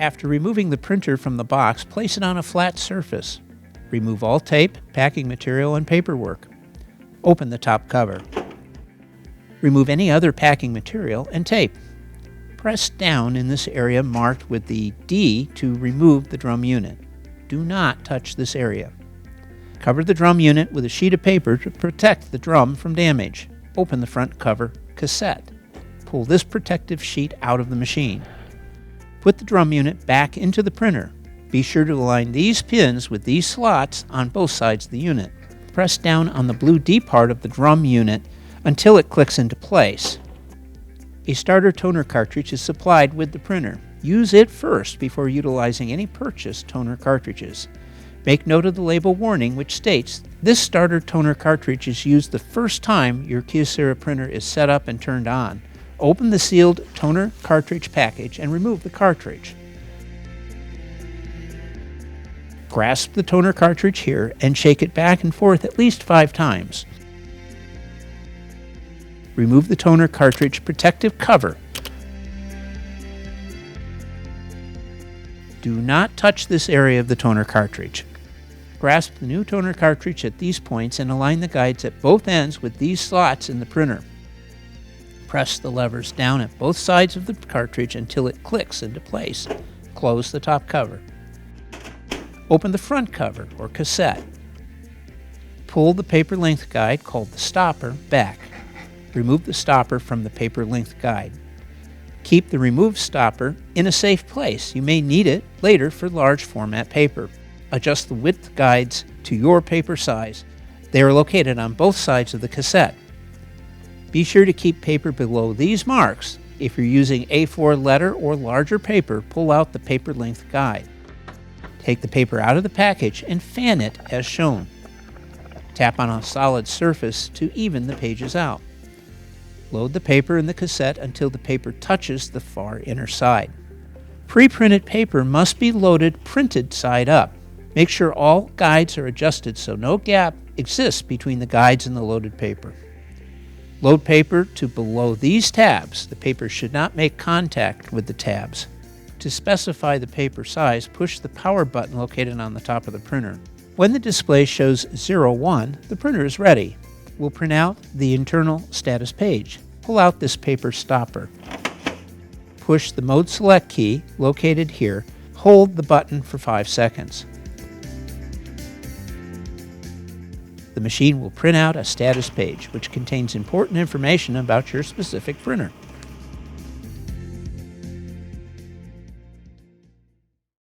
After removing the printer from the box, place it on a flat surface. Remove all tape, packing material, and paperwork. Open the top cover. Remove any other packing material and tape. Press down in this area marked with the D to remove the drum unit. Do not touch this area. Cover the drum unit with a sheet of paper to protect the drum from damage. Open the front cover cassette. Pull this protective sheet out of the machine. Put the drum unit back into the printer. Be sure to align these pins with these slots on both sides of the unit. Press down on the blue D part of the drum unit until it clicks into place. A starter toner cartridge is supplied with the printer. Use it first before utilizing any purchased toner cartridges. Make note of the label warning which states, this starter toner cartridge is used the first time your Kyocera printer is set up and turned on. Open the sealed toner cartridge package and remove the cartridge. Grasp the toner cartridge here and shake it back and forth at least 5 times. Remove the toner cartridge protective cover. Do not touch this area of the toner cartridge. Grasp the new toner cartridge at these points and align the guides at both ends with these slots in the printer. Press the levers down at both sides of the cartridge until it clicks into place. Close the top cover. Open the front cover or cassette. Pull the paper length guide, called the stopper, back. Remove the stopper from the paper length guide. Keep the removed stopper in a safe place. You may need it later for large format paper. Adjust the width guides to your paper size. They are located on both sides of the cassette. Be sure to keep paper below these marks. If you're using A4 letter or larger paper, pull out the paper length guide. Take the paper out of the package and fan it as shown. Tap on a solid surface to even the pages out. Load the paper in the cassette until the paper touches the far inner side. Pre-printed paper must be loaded printed side up. Make sure all guides are adjusted so no gap exists between the guides and the loaded paper. Load paper to below these tabs. The paper should not make contact with the tabs. To specify the paper size, push the power button located on the top of the printer. When the display shows 01, the printer is ready. We'll print out the internal status page. Pull out this paper stopper. Push the mode select key, located here. Hold the button for 5 seconds. The machine will print out a status page, which contains important information about your specific printer.